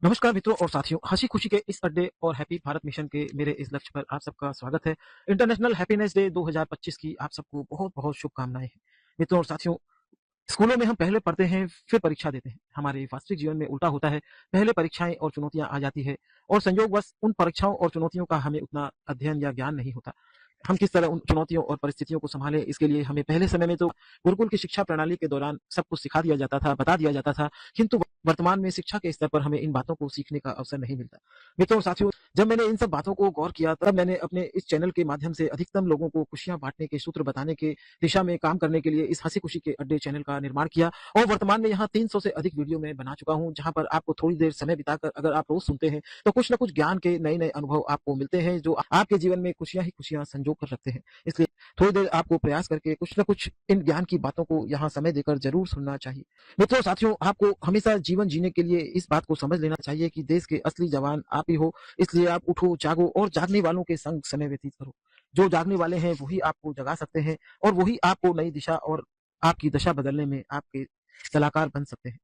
नमस्कार मित्रों और साथियों, हँसी खुशी के इस अड्डे और हैप्पी भारत मिशन के मेरे इस लक्ष्य पर आप सबका स्वागत है। इंटरनेशनल हैप्पीनेस डे 2025 की आप सबको बहुत-बहुत शुभकामनाएँ हैं। मित्रों और साथियों, स्कूलों में हम पहले पढ़ते हैं, फिर परीक्षा देते हैं। हमारे वास्तविक जीवन में उल्टा होता है, पहले परीक्षाएँ और चुनौतियाँ आ जाती है और संयोगवश उन परीक्षाओं और चुनौतियों का हमें उतना अध्ययन या ज्ञान नहीं होता। हम किस तरह उन चुनौतियों और परिस्थितियों को सँभालें, इसके लिए हमें पहले समय में तो गुरुकुल की शिक्षा प्रणाली के दौरान सब कुछ सिखा दिया जाता था, बता दिया जाता था, किंतु वर्तमान में शिक्षा के स्तर पर हमें इन बातों को सीखने का अवसर नहीं मिलता। मित्रों और साथियों, जब मैंने इन सब बातों को गौर किया, तब मैंने अपने इस चैनल के माध्यम से अधिकतम लोगों को खुशियाँ बाँटने के सूत्र बताने की दिशा में काम करने के लिए इस हँसी-खुशी के अड्डे चैनल का निर्माण किया और वर्तमान में यहाँ 300 से अधिक वीडियो मैं बना चुका हूँ, जहाँ पर आपको थोड़ी देर समय बिताकर अगर आप रोज़ सुनते हैं, तो कुछ न कुछ ज्ञान के नए-नए अनुभव आपको मिलते हैं, जो आपके जीवन में खुशियाँ ही खुशियाँ संजो कर रखते हैं। इसलिए थोड़ी देर आपको प्रयास करके कुछ न कुछ इन ज्ञान की बातों को यहाँ समय देकर ज़रूर सुनना चाहिए। मित्रों साथियों, आपको हमेशा जीवन जीने के लिए इस बात को समझ लेना चाहिए कि देश के असली जवान आप ही हो, इसलिए आप उठो, जागो और जागने वालों के संग समय व्यतीत करो। जो जागने वाले हैं, वही आपको जगा सकते हैं और वही आपको नई दिशा और आपकी दशा बदलने में आपके सलाहकार बन सकते हैं।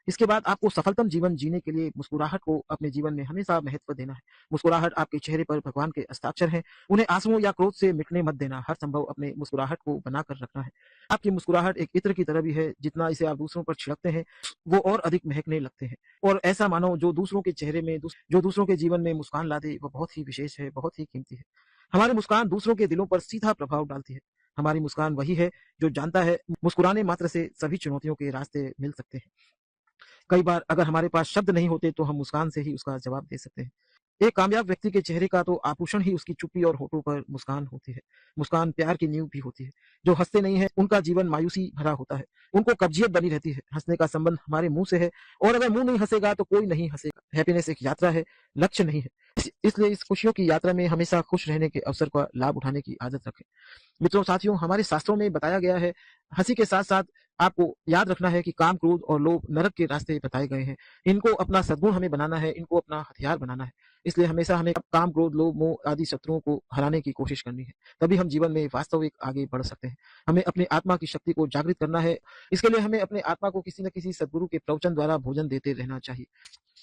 इसके बाद आपको सफलतम जीवन जीने के लिए मुस्कुराहट को अपने जीवन में हमेशा महत्व देना है। मुस्कुराहट आपके चेहरे पर भगवान के हस्ताक्षर हैं, उन्हें आँसुओं या क्रोध से मिटने मत देना, हर संभव अपने मुस्कुराहट को बनाकर रखना है। आपकी मुस्कुराहट एक इत्र की तरह भी है, जितना इसे आप दूसरों पर छिड़कते हैं, वो और अधिक महकने लगते हैं। और ऐसा मानो जो दूसरों के चेहरे में जो दूसरों के जीवन में मुस्कान ला दे, वो बहुत ही विशेष है, बहुत ही कीमती है। हमारी मुस्कान दूसरों के दिलों पर सीधा प्रभाव डालती है। हमारी मुस्कान वही है, जो जानता है मुस्कुराने मात्र से सभी चुनौतियों के रास्ते मिल सकते हैं। कई बार अगर हमारे पास शब्द नहीं होते तो हम मुस्कान से ही उसका जवाब दे सकते हैं। एक कामयाब व्यक्ति के चेहरे का तो आभूषण ही उसकी चुप्पी और होठों पर मुस्कान होती है। मुस्कान प्यार की नींव भी होती है। जो हँसते नहीं हैं, उनका जीवन मायूसी भरा होता है। उनको कब्जियत बनी रहती है। हँसने का संबंध हमारे मुँह से है और अगर मुँह नहीं हँसेगा तो कोई नहीं हँसेगा। हैप्पीनेस एक यात्रा है, लक्ष्य नहीं है। इसलिए इस खुशियों की यात्रा में हमेशा खुश रहने के अवसर का लाभ उठाने की आदत रखें। मित्रों साथियों, हमारे शास्त्रों में बताया गया है, हंसी के साथ साथ आपको याद रखना है कि काम क्रोध और लोभ नरक के रास्ते बताए गए हैं। इनको अपना सद्गुण हमें बनाना है, इनको अपना हथियार बनाना है। इसलिए हमेशा हमें काम क्रोध लोभ मोह आदि शत्रुओं को हराने की कोशिश करनी है, तभी हम जीवन में वास्तविक आगे बढ़ सकते हैं। हमें अपनी आत्मा की शक्ति को जागृत करना है। इसके लिए हमें अपने आत्मा को किसी न किसी सद्गुरु के प्रवचन द्वारा भोजन देते रहना चाहिए।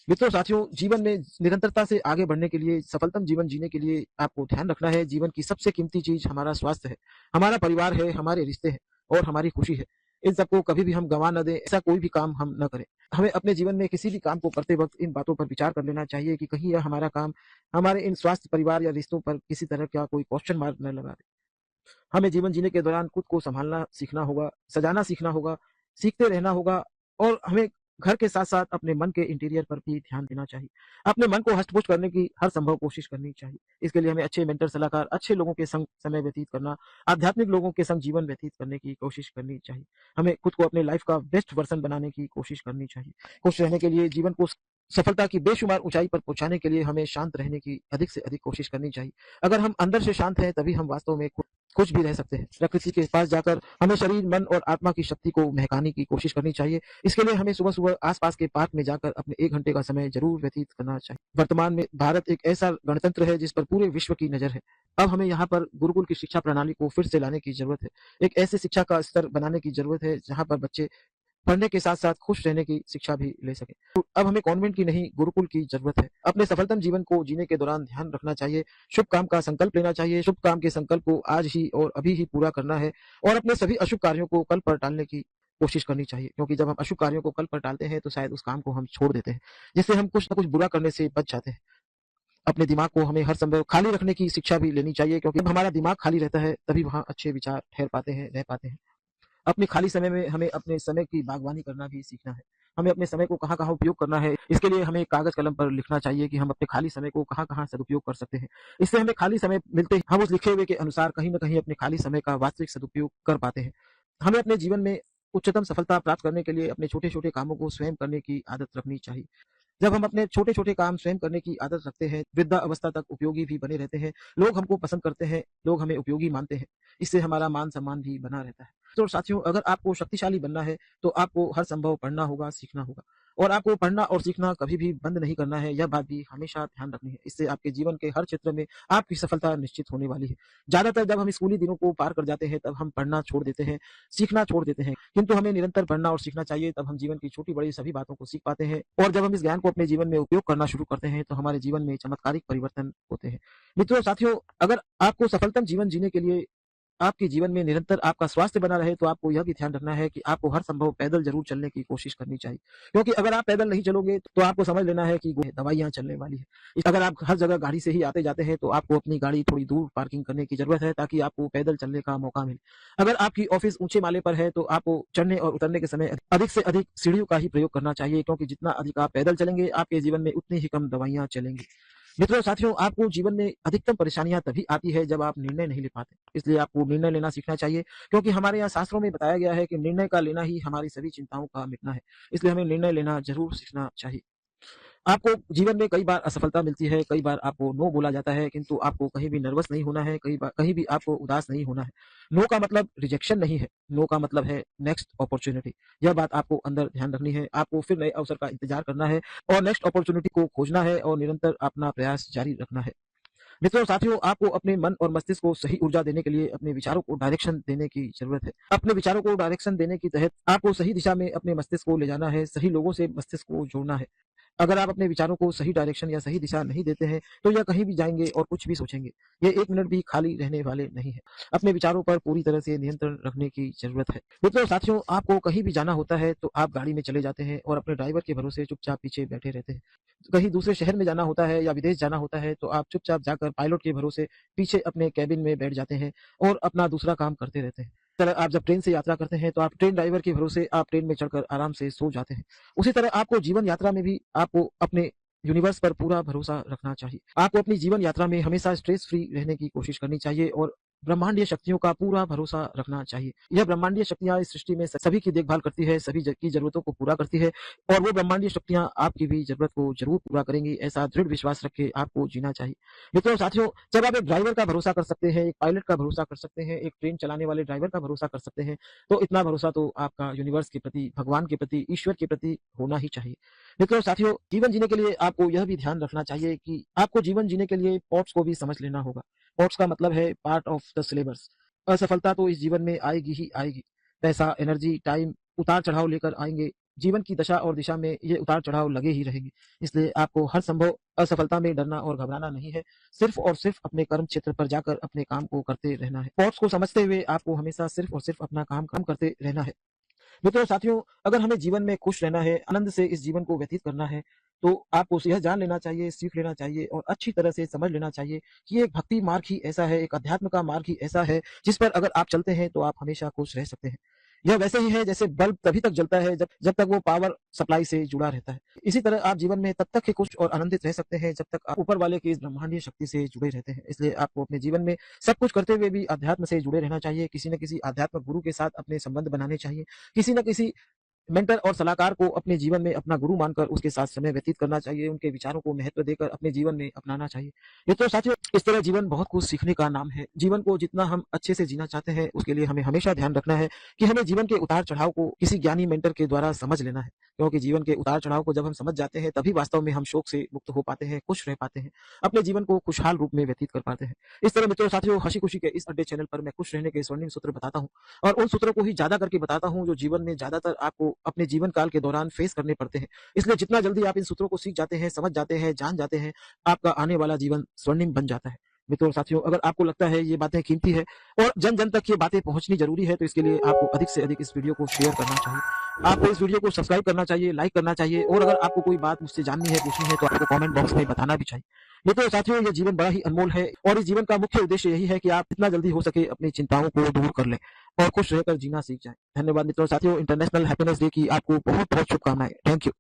मित्रों साथियों, जीवन में निरंतरता से आगे बढ़ने के लिए, सफलतम जीवन जीने के लिए आपको ध्यान रखना है, जीवन की सबसे कीमती चीज हमारा स्वास्थ्य है, हमारा परिवार है, हमारे रिश्ते हैं और हमारी खुशी है। इन सबको कभी भी हम गंवा न दें, ऐसा कोई भी काम हम न करें। हमें अपने जीवन में किसी भी काम को करते वक्त इन बातों पर विचार कर लेना चाहिए कि कहीं यह हमारा काम हमारे इन स्वास्थ्य, परिवार या रिश्तों पर किसी तरह का कोई क्वेश्चन मार्क न लगा दे। हमें जीवन जीने के दौरान खुद को संभालना सीखना होगा, सजाना सीखना होगा, सीखते रहना होगा और हमें घर के साथ-साथ अपने मन के इंटीरियर पर भी ध्यान देना चाहिए। अपने मन को हष्ट-पुष्ट करने की हर संभव कोशिश करनी चाहिए। इसके लिए हमें अच्छे मेंटर सलाहकार, अच्छे लोगों के संग समय व्यतीत करना, आध्यात्मिक लोगों के संग जीवन व्यतीत करने की कोशिश करनी चाहिए। हमें खुद को अपने लाइफ का बेस्ट वर्ज़न बनाने की कोशिश करनी चाहिए। खुश रहने के लिए, जीवन को सफलता की बेशुमार ऊँचाई पर पहुँचाने के लिए हमें शांत रहने की अधिक से अधिक कोशिश करनी चाहिए। अगर हम अंदर से शांत हैं, तभी हम वास्तव में खुश भी रह सकते हैं। प्रकृति के पास जाकर हमें शरीर, मन और आत्मा की शक्ति को महकाने की कोशिश करनी चाहिए। इसके लिए हमें सुबह-सुबह आस-पास के पार्क में जाकर अपने 1 घंटे का समय ज़रूर व्यतीत करना चाहिए। वर्तमान में भारत एक ऐसा गणतंत्र है जिस पर पूरे विश्व की नज़र है। अब हमें यहाँ पर गुरुकुल की शिक्षा प्रणाली को फिर से लाने की ज़रूरत है। एक ऐसी शिक्षा का स्तर बनाने की ज़रूरत है जहाँ पर बच्चे पढ़ने के साथ-साथ खुश रहने की शिक्षा भी ले सकें। तो अब हमें कॉन्वेंट की नहीं, गुरुकुल की ज़रूरत है। अपने सफलतम जीवन को जीने के दौरान ध्यान रखना चाहिए, शुभ काम का संकल्प लेना चाहिए, शुभ काम के संकल्प को आज ही और अभी ही पूरा करना है और अपने सभी अशुभ कार्यों को कल पर टालने की कोशिश करनी चाहिए। क्योंकि जब हम अशुभ कार्यों को कल पर टालते हैं, तो शायद उस काम को हम छोड़ देते हैं, जिससे हम कुछ न कुछ बुरा करने से बच जाते हैं। अपने दिमाग को हमें हर संभव खाली रखने की शिक्षा भी लेनी चाहिए, क्योंकि जब हमारा दिमाग खाली रहता है, तभी वहाँ अच्छे विचार ठहर पाते हैं, रह पाते हैं। अपने खाली समय में हमें अपने समय की बागवानी करना भी सीखना है। हमें अपने समय को कहाँ-कहाँ उपयोग करना है, इसके लिए हमें कागज़ कलम पर लिखना चाहिए कि हम अपने खाली समय को कहाँ-कहाँ सदुपयोग कर सकते हैं। इससे हमें खाली समय मिलते ही हम उस लिखे हुए के अनुसार कहीं न कहीं अपने खाली समय का वास्तविक सदुपयोग कर पाते हैं। हमें अपने जीवन में उच्चतम सफलता प्राप्त करने के लिए अपने छोटे-छोटे कामों को स्वयं करने की आदत रखनी चाहिए। जब हम अपने छोटे-छोटे काम स्वयं करने की आदत रखते हैं, वृद्धा अवस्था तक उपयोगी भी बने रहते हैं। लोग हमको पसंद करते हैं, लोग हमें उपयोगी मानते हैं। इससे हमारा मान-सम्मान भी बना रहता है। तो साथियों, अगर आपको शक्तिशाली बनना है, तो आपको हर संभव पढ़ना होगा, सीखना होगा। और आपको पढ़ना और सीखना कभी भी बंद नहीं करना है, यह बात भी हमेशा ध्यान रखनी है। इससे आपके जीवन के हर क्षेत्र में आपकी सफलता निश्चित होने वाली है। ज़्यादातर जब हम स्कूली दिनों को पार कर जाते हैं, तब हम पढ़ना छोड़ देते हैं, सीखना छोड़ देते हैं, किंतु हमें निरंतर पढ़ना और सीखना चाहिए, तब हम जीवन की छोटी-बड़ी सभी बातों को सीख पाते हैं और जब हम इस ज्ञान को अपने जीवन में उपयोग करना शुरू करते हैं, तो हमारे जीवन में चमत्कारिक परिवर्तन होते हैं। मित्रों, साथियों, अगर आपको सफलतम जीवन जीने के लिए आपके जीवन में निरंतर आपका स्वास्थ्य बना रहे, तो आपको यह भी ध्यान रखना है कि आपको हर संभव पैदल ज़रूर चलने की कोशिश करनी चाहिए। क्योंकि अगर आप पैदल नहीं चलोगे, तो आपको समझ लेना है कि वो दवाइयाँ चलने वाली है। अगर आप हर जगह गाड़ी से ही आते-जाते हैं, तो आपको अपनी गाड़ी थोड़ी दूर पार्किंग करने की ज़रूरत है, ताकि आपको पैदल चलने का मौका मिले। अगर आपकी ऑफ़िस ऊँचे माले पर है, तो आपको चढ़ने और उतरने के समय अधिक से अधिक सीढ़ियों का ही प्रयोग करना चाहिए, क्योंकि जितना अधिक आप पैदल चलेंगे, आपके जीवन में उतनी ही कम दवाइयाँ चलेंगी। मित्रों, साथियों, आपको जीवन में अधिकतम परेशानियाँ तभी आती है जब आप निर्णय नहीं ले पाते। इसलिए आपको निर्णय लेना सीखना चाहिए, क्योंकि हमारे यहाँ शास्त्रों में बताया गया है कि निर्णय का लेना ही हमारी सभी चिंताओं का मिटना है। इसलिए हमें निर्णय लेना ज़रूर सीखना चाहिए। आपको जीवन में कई बार असफलता मिलती है, कई बार आपको नो बोला जाता है, किंतु आपको कहीं भी नर्वस नहीं होना है, कहीं भी आपको उदास नहीं होना है। नो का मतलब रिजेक्शन नहीं है, नो का मतलब है नेक्स्ट अपॉर्च्युनिटी। यह बात आपको अंदर ध्यान रखनी है, आपको फिर नए अवसर का इंतज़ार करना है और नेक्स्ट अपॉर्च्युनिटी को खोजना है और निरंतर अपना प्रयास जारी रखना है। मित्रों, साथियों, आपको अपने मन और मस्तिष्क को सही ऊर्जा देने के लिए अपने विचारों को डायरेक्शन देने की ज़रूरत है। अपने विचारों को डायरेक्शन देने के तहत आपको सही दिशा में अपने मस्तिष्क को ले जाना है, सही लोगों से मस्तिष्क को जोड़ना है। अगर आप अपने विचारों को सही डायरेक्शन या सही दिशा नहीं देते हैं, तो यह कहीं भी जाएँगे और कुछ भी सोचेंगे। ये 1 मिनट भी खाली रहने वाले नहीं हैं। अपने विचारों पर पूरी तरह से नियंत्रण रखने की ज़रूरत है। मित्रों, साथियों, आपको कहीं भी जाना होता है, तो आप गाड़ी में चले जाते हैं और अपने ड्राइवर के भरोसे चुपचाप पीछे बैठे रहते हैं। कहीं दूसरे शहर में जाना होता है या विदेश जाना होता है, तो आप चुपचाप जाकर पायलट के भरोसे पीछे अपने केबिन में बैठ जाते हैं और अपना दूसरा काम करते रहते हैं। इस तरह आप जब ट्रेन से यात्रा करते हैं, तो आप ट्रेन ड्राइवर के भरोसे आप ट्रेन में चढ़कर आराम से सो जाते हैं। उसी तरह आपको जीवन यात्रा में भी आपको अपने यूनिवर्स पर पूरा भरोसा रखना चाहिए। आपको अपनी जीवन यात्रा में हमेशा स्ट्रेस फ्री रहने की कोशिश करनी चाहिए और ब्रह्मांडीय शक्तियों का पूरा भरोसा रखना चाहिए। यह ब्रह्मांडीय शक्तियाँ इस सृष्टि में सभी की देखभाल करती है, सभी की ज़रूरतों को पूरा करती है और वो ब्रह्मांडीय शक्तियाँ आपकी भी ज़रूरत को ज़रूर पूरा करेंगी, ऐसा दृढ़ विश्वास रख के आपको जीना चाहिए। मित्रों, साथियों, जब आप एक ड्राइवर का भरोसा कर सकते हैं, एक पायलट का भरोसा कर सकते हैं, एक ट्रेन चलाने वाले ड्राइवर का भरोसा कर सकते हैं, तो इतना भरोसा तो आपका यूनिवर्स के प्रति, भगवान के प्रति, ईश्वर के प्रति होना ही चाहिए। मित्रों, साथियों, जीवन जीने के लिए आपको यह भी ध्यान रखना चाहिए कि आपको जीवन जीने के लिए पॉट्स को भी समझ लेना होगा। पॉट्स का मतलब है पार्ट ऑफ द सिलेबस। असफलता तो इस जीवन में आएगी ही आएगी। पैसा, एनर्जी, टाइम उतार-चढ़ाव लेकर आएँगे। जीवन की दशा और दिशा में ये उतार-चढ़ाव लगे ही रहेंगे। इसलिए आपको हर संभव असफलता में डरना और घबराना नहीं है। सिर्फ़ और सिर्फ़ अपने कर्म क्षेत्र पर जाकर अपने काम को करते रहना है। पॉट्स को समझते हुए आपको हमेशा सिर्फ़ और सिर्फ़ अपना काम करते रहना है। मित्रों, साथियों, अगर हमें जीवन में खुश रहना है, आनंद से इस जीवन को व्यतीत करना है, तो आपको यह जान लेना चाहिए, सीख लेना चाहिए और अच्छी तरह से समझ लेना चाहिए कि एक भक्ति मार्ग ही ऐसा है, एक अध्यात्म का मार्ग ही ऐसा है, जिस पर अगर आप चलते हैं, तो आप हमेशा खुश रह सकते हैं। यह वैसे ही है जैसे बल्ब तभी तक जलता है जब जब तक वो पावर सप्लाई से जुड़ा रहता है। इसी तरह आप जीवन में तब तक ही खुश और आनंदित रह सकते हैं, जब तक आप ऊपर वाले की इस ब्रह्मांडीय शक्ति से जुड़े रहते हैं। इसलिए आपको अपने जीवन में सब कुछ करते हुए भी अध्यात्म से जुड़े रहना चाहिए। किसी न किसी आध्यात्मिक गुरु के साथ अपने संबंध बनाने चाहिए। किसी न किसी मेंटर और सलाहकार को अपने जीवन में अपना गुरु मानकर उसके साथ समय व्यतीत करना चाहिए, उनके विचारों को महत्व देकर अपने जीवन में अपनाना चाहिए। मित्रों, साथियों, इस तरह जीवन बहुत कुछ सीखने का नाम है। जीवन को जितना हम अच्छे से जीना चाहते हैं, उसके लिए हमें हमेशा ध्यान रखना है कि हमें जीवन के उतार-चढ़ाव को किसी ज्ञानी मेंटर के द्वारा समझ लेना है। क्योंकि जीवन के उतार-चढ़ाव को जब हम समझ जाते हैं, तभी वास्तव में हम शोक से मुक्त हो पाते हैं, खुश रह पाते हैं, अपने जीवन को खुशहाल रूप में व्यतीत कर पाते हैं। इस तरह मित्रों, साथियों, हँसी-खुशी के इस अड्डे चैनल पर मैं खुश रहने के स्वर्णिम सूत्र बताता हूँ और उन सूत्रों को ही ज़्यादा करके बताता हूँ, जो जीवन में ज़्यादातर आपको अपने जीवन काल के दौरान फेस करने पड़ते हैं। इसलिए जितना जल्दी आप इन सूत्रों को सीख जाते हैं, समझ जाते हैं, जान जाते हैं, आपका आने वाला जीवन स्वर्णिम बन जाता है। मित्रों और साथियों, अगर आपको लगता है ये बातें कीमती है और जन-जन तक ये बातें पहुँचनी ज़रूरी है, तो इसके लिए आपको अधिक से अधिक इस वीडियो को शेयर करना चाहिए। आपको इस वीडियो को सब्सक्राइब करना चाहिए, लाइक करना चाहिए और अगर आपको कोई बात मुझसे जाननी है, पूछनी है, तो आपको कमेंट बॉक्स में बताना भी चाहिए। मित्रों और साथियों, ये जीवन बड़ा ही अनमोल है और इस जीवन का मुख्य उद्देश्य यही है कि आप जितना जल्दी हो सके अपनी चिंताओं को दूर कर लें और खुश रहकर जीना सीख जाएँ। धन्यवाद मित्रों और साथियों, इंटरनेशनल हैप्पीनेस डे की आपको बहुत-बहुत शुभकामनाएँ। Thank you.